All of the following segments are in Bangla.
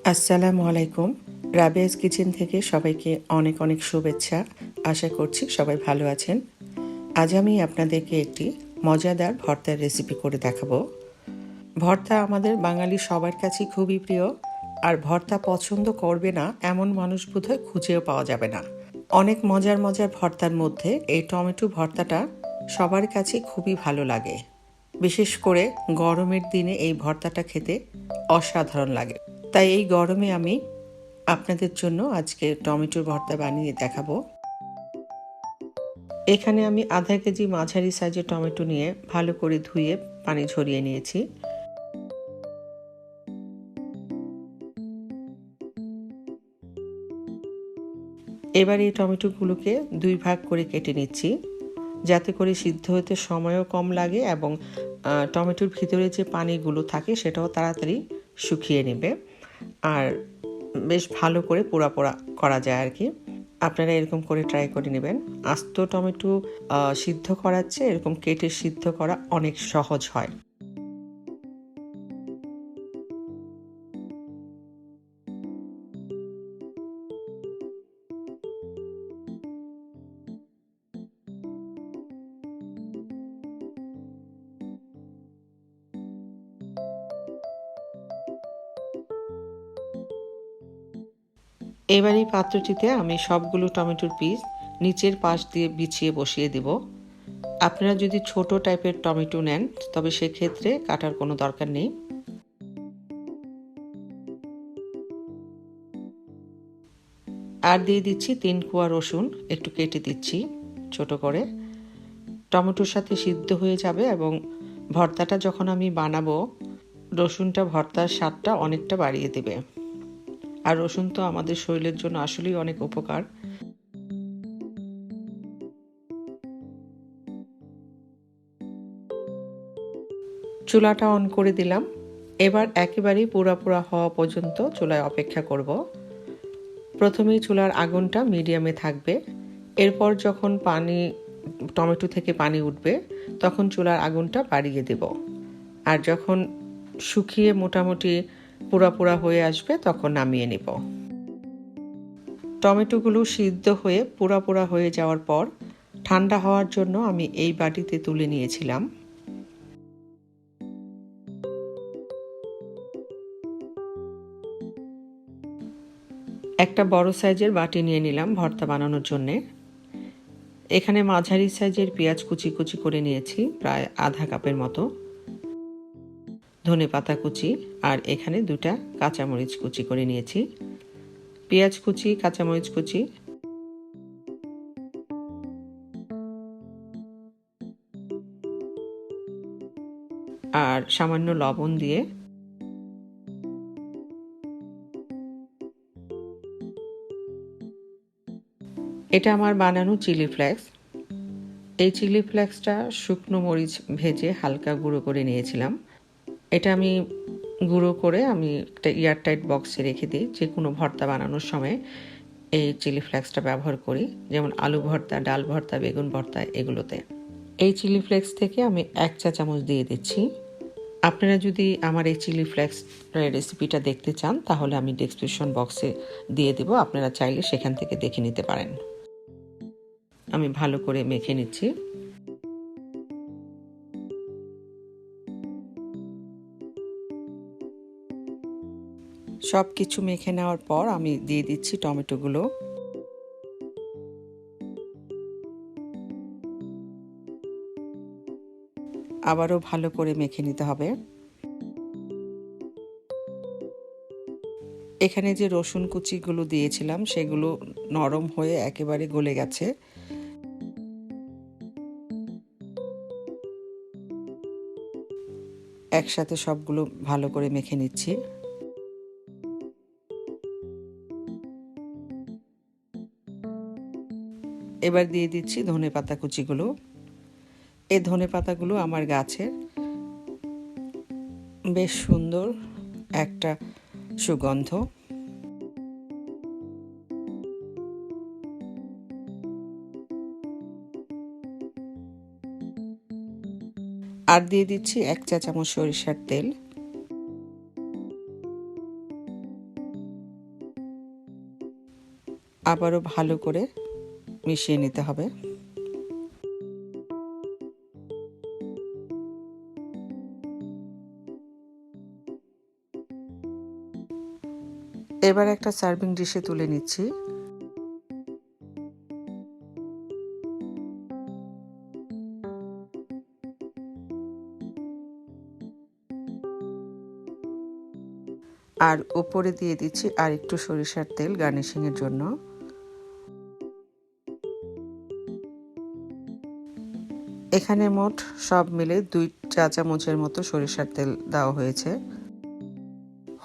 আসসালামু আলাইকুম। রাবেয়াস কিচেন থেকে সবাইকে অনেক অনেক শুভেচ্ছা। আশা করছি সবাই ভালো আছেন। আজ আমি আপনাদেরকে একটি মজাদার ভর্তার রেসিপি করে দেখাবো। ভর্তা আমাদের বাঙালি সবার কাছেই খুবই প্রিয়, আর ভর্তা পছন্দ করবে না এমন মানুষ বোধহয় খুঁজেও পাওয়া যাবে না। অনেক মজার মজার ভর্তার মধ্যে এই টমেটো ভর্তাটা সবার কাছে খুবই ভালো লাগে। বিশেষ করে গরমের দিনে এই ভর্তাটা খেতে অসাধারণ লাগে। তাই এই গরমে আমি আপনাদের জন্য আজকে টমেটোর ভর্তা বানিয়ে দেখাবো। এখানে আমি আধা কেজি মাঝারি সাইজের টমেটো নিয়ে ভালো করে ধুয়ে পানি ঝরিয়ে নিয়েছি। এবার এই টমেটোগুলোকে দুই ভাগ করে কেটে নিচ্ছি, যাতে করে সিদ্ধ হতে সময়ও কম লাগে এবং টমেটোর ভিতরে যে পানিগুলো থাকে সেটাও তাড়াতাড়ি শুকিয়ে নেবে, আর বেশ ভালো করে পোড়া পোড়া করা যায় আর কি। আপনারা এরকম করে ট্রাই করে নেবেন। আস্ত টমেটো সিদ্ধ করার চেয়ে এরকম কেটে সিদ্ধ করা অনেক সহজ হয়। এবার এই পাত্রটিতে আমি সবগুলো টমেটোর পিস নিচের পাশ দিয়ে বিছিয়ে বসিয়ে দেব। আপনারা যদি ছোট টাইপের টমেটো নেন তবে সেক্ষেত্রে কাটার কোনো দরকার নেই। আর দিয়ে দিচ্ছি 3 কোয়া রসুন, একটু কেটে দিচ্ছি ছোট করে। টমেটোর সাথে সিদ্ধ হয়ে যাবে এবং ভর্তাটা যখন আমি বানাবো রসুনটা ভর্তার স্বাদটা অনেকটা বাড়িয়ে দেবে। আর রসুন তো আমাদের শরীরের জন্য আসলেই অনেক উপকার। চুলাটা অন করে দিলাম। এবার একেবারেই পোড়া পোড়া হওয়া পর্যন্ত চুলায় অপেক্ষা করব। প্রথমেই চুলার আগুনটা মিডিয়ামে থাকবে। এরপর যখন টমেটো থেকে পানি উঠবে তখন চুলার আগুনটা বাড়িয়ে দেব। আর যখন শুকিয়ে মোটামুটি পোড়া পোড়া হয়ে আসবে তখন নামিয়ে নেব। টমেটোগুলো সিদ্ধ হয়ে পোড়া পোড়া হয়ে যাওয়ার পর ঠান্ডা হওয়ার জন্য আমি এই বাটিতে তুলে নিয়েছিলাম। একটা বড় সাইজের বাটি নিয়ে নিলাম ভর্তা বানানোর জন্যে। এখানে মাঝারি সাইজের পেঁয়াজ কুচি কুচি করে নিয়েছি, প্রায় আধা কাপের মতো। ধনেপাতা কুচি, আর এখানে 2টা কাঁচামরিচ কুচি করে নিয়েছি। পেঁয়াজ কুচি, কাঁচামরিচ কুচি, আর সামান্য লবণ দিয়ে এটা আমার বানানো চিলি ফ্লেক্স। এই চিলি ফ্লেক্সটা শুকনো মরিচ ভেজে হালকা গুঁড়ো করে নিয়েছিলাম। এটা আমি গুঁড়ো করে আমি একটা এয়ারটাইট বক্সে রেখে দিই। যে কোনো ভর্তা বানানোর সময় এই চিলি ফ্লেক্সটা ব্যবহার করি, যেমন আলু ভর্তা, ডাল ভর্তা, বেগুন ভর্তা এগুলোতে। এই চিলি ফ্লেক্স থেকে আমি 1 চা চামচ দিয়ে দিচ্ছি। আপনারা যদি আমার এই চিলি ফ্লেক্স রেসিপিটা দেখতে চান তাহলে আমি ডেসক্রিপশন বক্সে দিয়ে দেব, আপনারা চাইলে সেখান থেকে দেখে নিতে পারেন। আমি ভালো করে মেখে নিচ্ছি। সব কিছু মেখে নেওয়ার পর আমি দিয়ে দিচ্ছি টমেটোগুলো। আবারও ভালো করে মেখে নিতে হবে। এখানে যে রসুন কুচিগুলো দিয়েছিলাম সেগুলো নরম হয়ে একেবারে গলে গেছে। একসাথে সবগুলো ভালো করে মেখে নিচ্ছি। এবার দিয়ে দিচ্ছি ধনেপাতা কুচিগুলো। এই ধনেপাতাগুলো আমার গাছের, বেশ সুন্দর একটা সুগন্ধ। আর দিয়ে দিচ্ছি 1 চা চামচ সরিষার তেল। আবারও ভালো করে মিশিয়ে নিতে হবে। এবার একটা সার্ভিং ডিশে তুলে নিচ্ছি। আর উপরে দিয়ে দিচ্ছি আর একটু সরিষার তেল গার্নিশিংয়ের জন্য। এখানে মোট সব মিলে 2 চা চামচের মতো সরিষার তেল দেওয়া হয়েছে।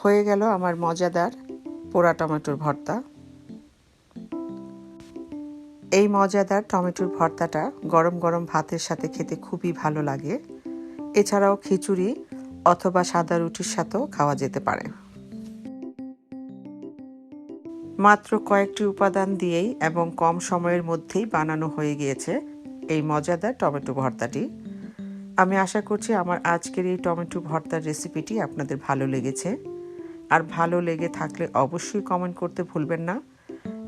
হয়ে গেল আমার মজাদার পোড়া টমেটোর ভর্তা। এই মজাদার টমেটোর ভর্তাটা গরম গরম ভাতের সাথে খেতে খুবই ভালো লাগে। এছাড়াও খিচুড়ি অথবা সাদা রুটির সাথেও খাওয়া যেতে পারে। মাত্র কয়েকটি উপাদান দিয়েই এবং কম সময়ের মধ্যেই বানানো হয়ে গিয়েছে এই মজাদার টমেটো ভর্তাটি। আমি আশা করছি আমার আজকের এই টমেটো ভর্তার রেসিপিটি আপনাদের ভালো লেগেছে। আর ভালো লেগে থাকলে অবশ্যই কমেন্ট করতে ভুলবেন না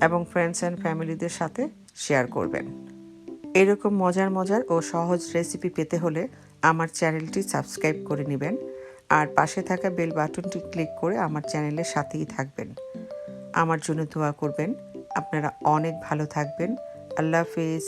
এবং ফ্রেন্ডস অ্যান্ড ফ্যামিলিদের সাথে শেয়ার করবেন। এরকম মজার মজার ও সহজ রেসিপি পেতে হলে আমার চ্যানেলটি সাবস্ক্রাইব করে নেবেন আর পাশে থাকা বেল বাটনটি ক্লিক করে আমার চ্যানেলের সাথেই থাকবেন। আমার জন্য দোয়া করবেন। আপনারা অনেক ভালো থাকবেন। আল্লাহ হাফেজ।